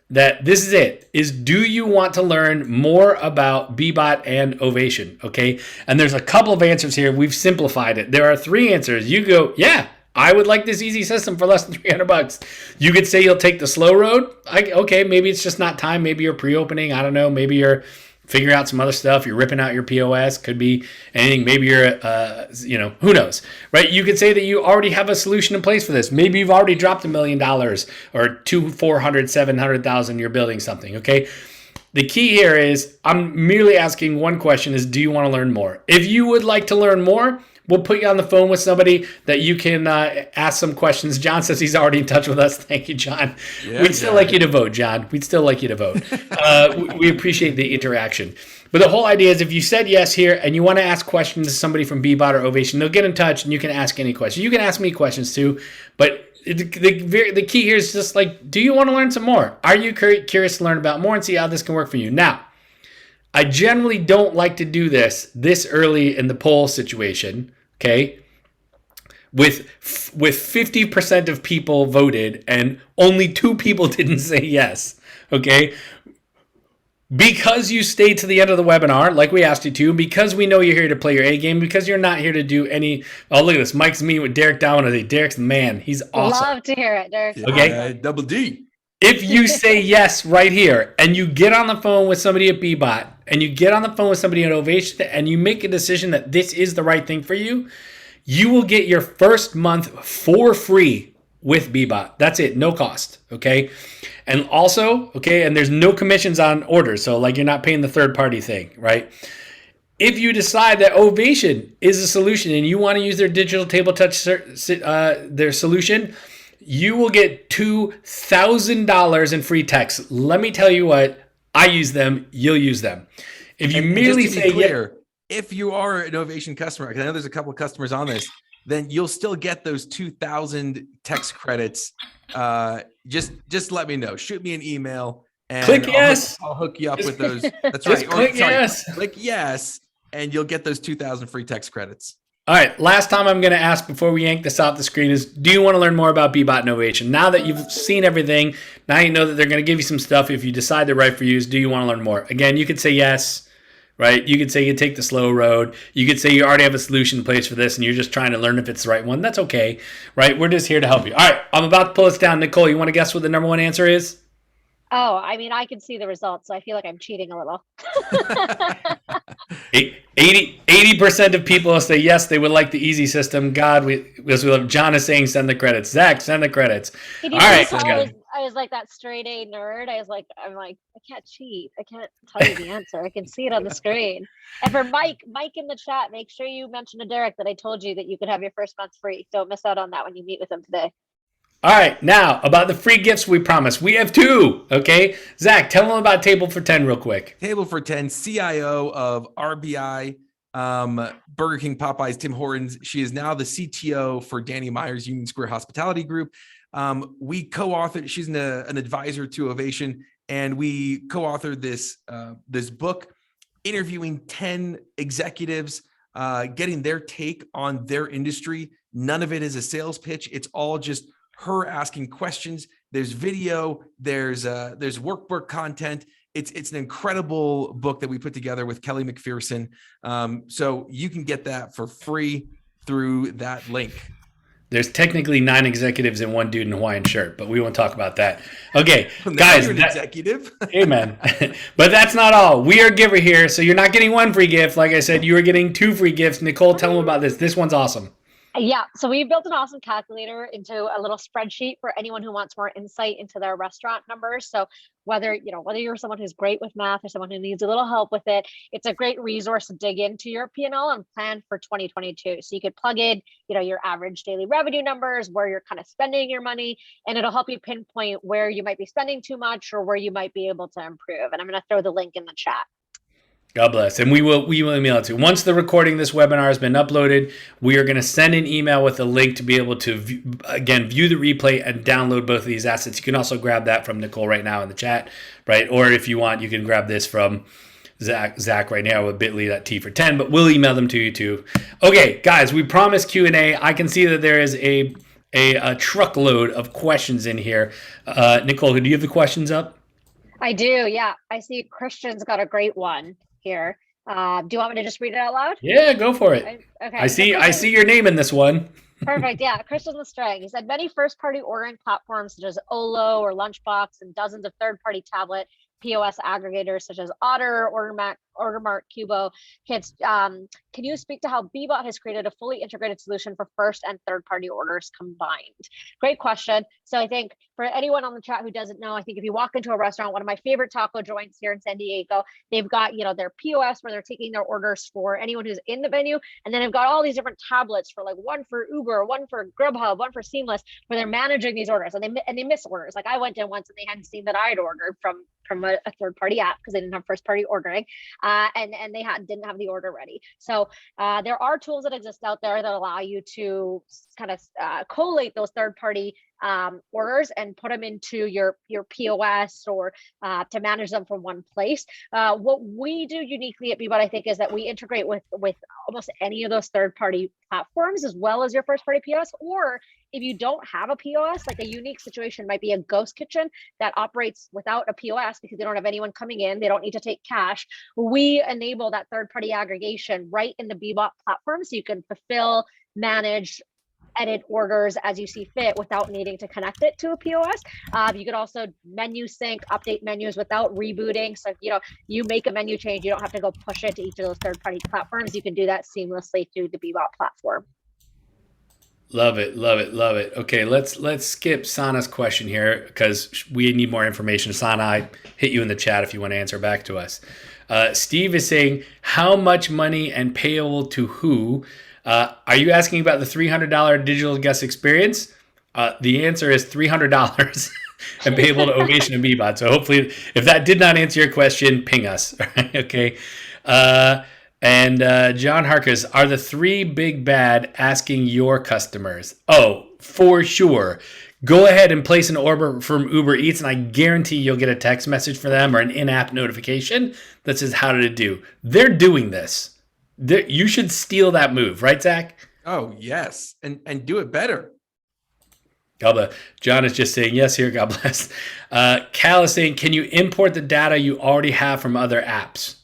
that this is it, is do you want to learn more about Bbot and Ovation, okay? And there's a couple of answers here. We've simplified it. There are 3 answers. You go, yeah, I would like this easy system for less than $300. You could say you'll take the slow road. Okay, maybe it's just not time. Maybe you're pre-opening. I don't know. Maybe you're figure out some other stuff. You're ripping out your POS. Could be anything. Maybe you're, who knows, right? You could say that you already have a solution in place for this. Maybe you've already dropped $1 million or 400, 700,000. You're building something. Okay. The key here is I'm merely asking one question is, do you want to learn more? If you would like to learn more, we'll put you on the phone with somebody that you can ask some questions. John says he's already in touch with us. Thank you, John. Yeah, We'd still like you to vote, John. We'd still like you to vote. We appreciate the interaction. But the whole idea is if you said yes here and you want to ask questions to somebody from Bbot or Ovation, they'll get in touch and you can ask any question. You can ask me questions too, but the key here is just like, do you want to learn some more? Are you curious to learn about more and see how this can work for you? Now, I generally don't like to do this early in the poll situation, okay? With 50% of people voted and only 2 people didn't say yes, okay? Because you stayed to the end of the webinar, like we asked you to, because we know you're here to play your A game, because you're not here to do any. Oh, look at this. Mike's meeting with Derek down today. Derek's the man. He's awesome. Love to hear it, Derek. Okay. Double D. If you say yes right here and you get on the phone with somebody at Bbot and you get on the phone with somebody at Ovation and you make a decision that this is the right thing for you, you will get your first month for free with Bbot. That's it. No cost. Okay. And also, okay, and there's no commissions on orders. So like you're not paying the third party thing, right? If you decide that Ovation is a solution and you want to use their digital table touch, their solution, you will get $2,000 in free text. Let me tell you what, I use them, you'll use them. If you merely say clear, if you are an Ovation customer, because I know there's a couple of customers on this, then you'll still get those 2,000 text credits. Just let me know. Shoot me an email and click yes. I'll hook you up with those. That's right. Click yes. Click yes, and you'll get those 2,000 free text credits. All right. Last time I'm going to ask before we yank this off the screen is, do you want to learn more about Bbot and Ovation? Now that you've seen everything, now you know that they're going to give you some stuff. If you decide they're right for you, do you want to learn more? Again, you could say yes. Right? You could say you take the slow road. You could say you already have a solution in place for this and you're just trying to learn if it's the right one. That's okay. Right? We're just here to help you. All right. I'm about to pull this down. Nicole, you want to guess what the number one answer is? Oh, I mean, I can see the results, so I feel like I'm cheating a little. 80% of people will say yes, they would like the easy system. God, John is saying send the credits. Zach, send the credits. All right. I was like that straight A nerd. I'm like, I can't cheat. I can't tell you the answer. I can see it on the screen. And for Mike in the chat, make sure you mention to Derek that I told you that you could have your first month free. Don't miss out on that when you meet with him today. All right, now about the free gifts we promised. We have 2, okay? Zach, tell them about Table for 10 real quick. Table for 10, CIO of RBI, Burger King, Popeyes, Tim Hortons. She is now the CTO for Danny Meyer's Union Square Hospitality Group. We co-authored, she's an advisor to Ovation, and we co-authored this book, interviewing 10 executives, getting their take on their industry. None of it is a sales pitch. It's all just her asking questions. There's video, there's workbook content. It's an incredible book that we put together with Kelly McPherson. So you can get that for free through that link. There's technically 9 executives and 1 dude in a Hawaiian shirt, but we won't talk about that. Okay, guys. Executive. Amen. But that's not all. We are giver here, so you're not getting 1 free gift. Like I said, you are getting 2 free gifts. Nicole, tell them about this. This one's awesome. Yeah, so we built an awesome calculator into a little spreadsheet for anyone who wants more insight into their restaurant numbers. So whether you're someone who's great with math or someone who needs a little help with it, it's a great resource to dig into your P&L and plan for 2022. So you could plug in, your average daily revenue numbers, where you're kind of spending your money, and it'll help you pinpoint where you might be spending too much or where you might be able to improve. And I'm going to throw the link in the chat. God bless. And we will email it to you. Once the recording of this webinar has been uploaded, we are going to send an email with a link to be able to, view the replay and download both of these assets. You can also grab that from Nicole right now in the chat, right? Or if you want, you can grab this from Zach right now with bit.ly.t for 10, but we'll email them to you too. Okay, guys, we promised Q&A. I can see that there is a truckload of questions in here. Nicole, do you have the questions up? I do, yeah. I see Christian's got a great one here. Do you want me to just read it out loud? Yeah, go for it. Okay. I see your name in this one. Perfect. Yeah, Christian Lestrang. He said many first-party ordering platforms such as Olo or Lunchbox and dozens of third-party tablet POS aggregators such as Otter, Ordermark, Cubo. Can you speak to how Bbot has created a fully integrated solution for first and third party orders combined? Great question. So I think for anyone on the chat who doesn't know, I think if you walk into a restaurant, one of my favorite taco joints here in San Diego, they've got, their POS where they're taking their orders for anyone who's in the venue. And then they've got all these different tablets for like one for Uber, one for Grubhub, one for Seamless, where they're managing these orders and they miss orders. Like I went in once and they hadn't seen that I had ordered from a third party app because they didn't have first party ordering, and they didn't have the order ready. So there are tools that exist out there that allow you to kind of collate those third party orders and put them into your POS or to manage them from one place. What we do uniquely at Bbot, I think, is that we integrate with almost any of those third party platforms as well as your first party POS. Or if you don't have a POS, like a unique situation might be a ghost kitchen that operates without a POS because they don't have anyone coming in, they don't need to take cash. We enable that third party aggregation right in the Bbot platform, so you can fulfill, manage, edit orders as you see fit without needing to connect it to a POS. You could also menu sync, update menus without rebooting. So you make a menu change, you don't have to go push it to each of those third-party platforms. You can do that seamlessly through the Bbot platform. Love it, love it, love it. Okay, let's skip Sana's question here because we need more information. Sana, I hit you in the chat if you want to answer back to us. Steve is saying, how much money and payable to who? Are you asking about the $300 digital guest experience? The answer is $300 and payable to Ovation and Bbot. So hopefully, if that did not answer your question, ping us. Okay. And John Harkis, are the three big bad asking your customers? Oh, for sure. Go ahead and place an order from Uber Eats, and I guarantee you'll get a text message for them or an in-app notification that says how to do. They're doing this. You should steal that move, right, Zach? Oh, yes. And do it better. God bless. John is just saying yes here. God bless. Cal is saying, can you import the data you already have from other apps?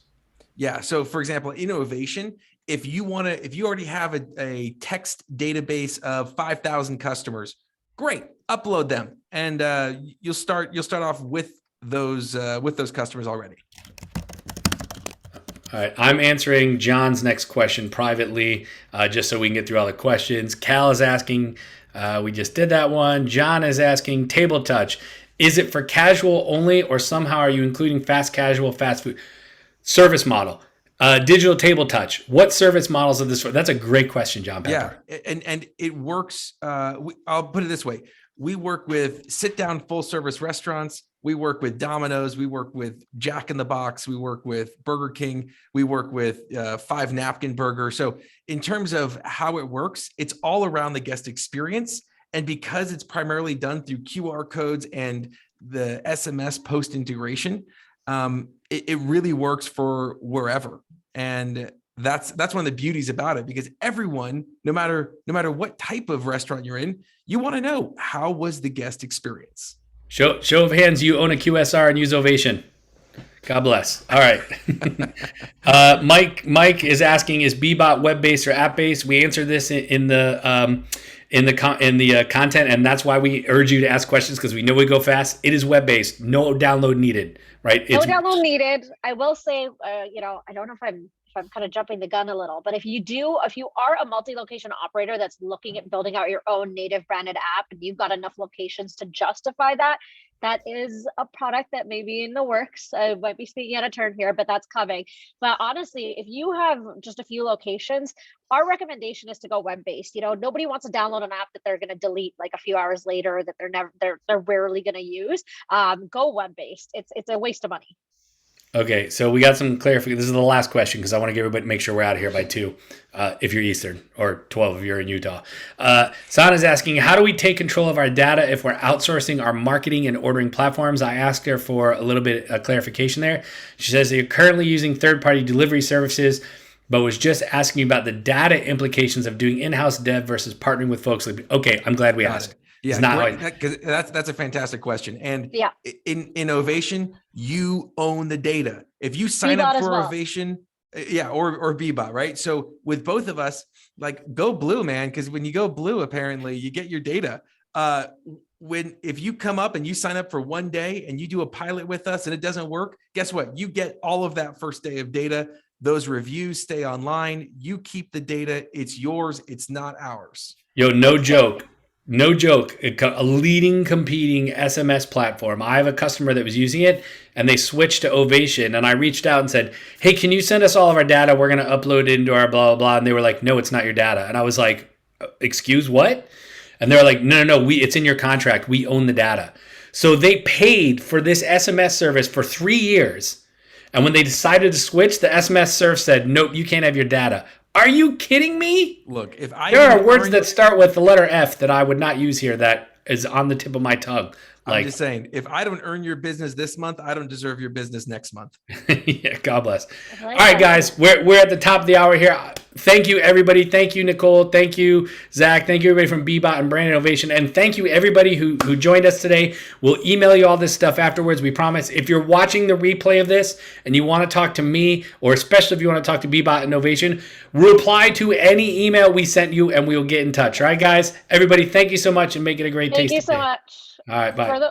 Yeah. So for example, in Ovation, if you already have a text database of 5,000 customers, great, upload them. And you'll start off with those customers already. All right, I'm answering John's next question privately, just so we can get through all the questions. Cal is asking, we just did that one. John is asking, Table Touch, is it for casual only, or somehow are you including fast casual, fast food? Service model, digital Table Touch. What service models of this? That's a great question, John Pepper. Yeah, and it works. I'll put it this way: we work with sit-down full-service restaurants. We work with Domino's. We work with Jack in the Box. We work with Burger King. We work with 5 Napkin Burger. So in terms of how it works, it's all around the guest experience. And because it's primarily done through QR codes and the SMS post integration, it really works for wherever. And that's one of the beauties about it, because everyone, no matter what type of restaurant you're in, you want to know, how was the guest experience? Show of hands, you own a QSR and use Ovation. God bless. All right. Mike is asking, is Bbot web-based or app-based? We answered this in the content, and that's why we urge you to ask questions, because we know we go fast. It is web-based, no download needed, right? No download needed. I will say, I don't know if I'm kind of jumping the gun a little, but if you are a multi-location operator that's looking at building out your own native branded app, and you've got enough locations to justify that, that is a product that may be in the works. I might be speaking out of turn here, but that's coming. But honestly, if you have just a few locations, our recommendation is to go web-based. Nobody wants to download an app that they're going to delete like a few hours later, that they're rarely going to use. Go web-based. It's a waste of money. Okay, so we got some clarification. This is the last question, because I want to get everybody, make sure we're out of here by 2, if you're Eastern, or 12 if you're in Utah. Sana's asking, how do we take control of our data if we're outsourcing our marketing and ordering platforms? I asked her for a little bit of clarification there. She says that you're currently using third-party delivery services, but was just asking about the data implications of doing in-house dev versus partnering with folks. Okay, I'm glad we asked. Yeah, that's a fantastic question. And yeah, in Ovation, you own the data. If you sign up for Ovation, or Bbot, right? So with both of us, like, go blue, man, because when you go blue, apparently you get your data. if you come up and you sign up for 1 day and you do a pilot with us and it doesn't work, guess what? You get all of that first day of data. Those reviews stay online. You keep the data. It's yours. It's not ours. Yo, no joke. No joke. A leading competing SMS platform. I have a customer that was using it and they switched to Ovation, and I reached out and said, hey, can you send us all of our data? We're going to upload it into our blah, blah, blah. And they were like, no, it's not your data. And I was like, excuse what? And they're like, no, it's in your contract. We own the data. So they paid for this SMS service for 3 years. And when they decided to switch, the SMS service said, nope, you can't have your data. Are you kidding me? Look, there are words that start with the letter F that I would not use here that is on the tip of my tongue. I'm just saying, if I don't earn your business this month, I don't deserve your business next month. Yeah, God bless. All right, guys, we're at the top of the hour here. Thank you, everybody. Thank you, Nicole. Thank you, Zach. Thank you, everybody from Bbot and Brandon Ovation. And thank you, everybody who joined us today. We'll email you all this stuff afterwards, we promise. If you're watching the replay of this and you want to talk to me, or especially if you want to talk to Bbot and Ovation, reply to any email we sent you and we'll get in touch. All right, guys? Everybody, thank you so much and make it a great tasty day. Thank you so much. All right, bye.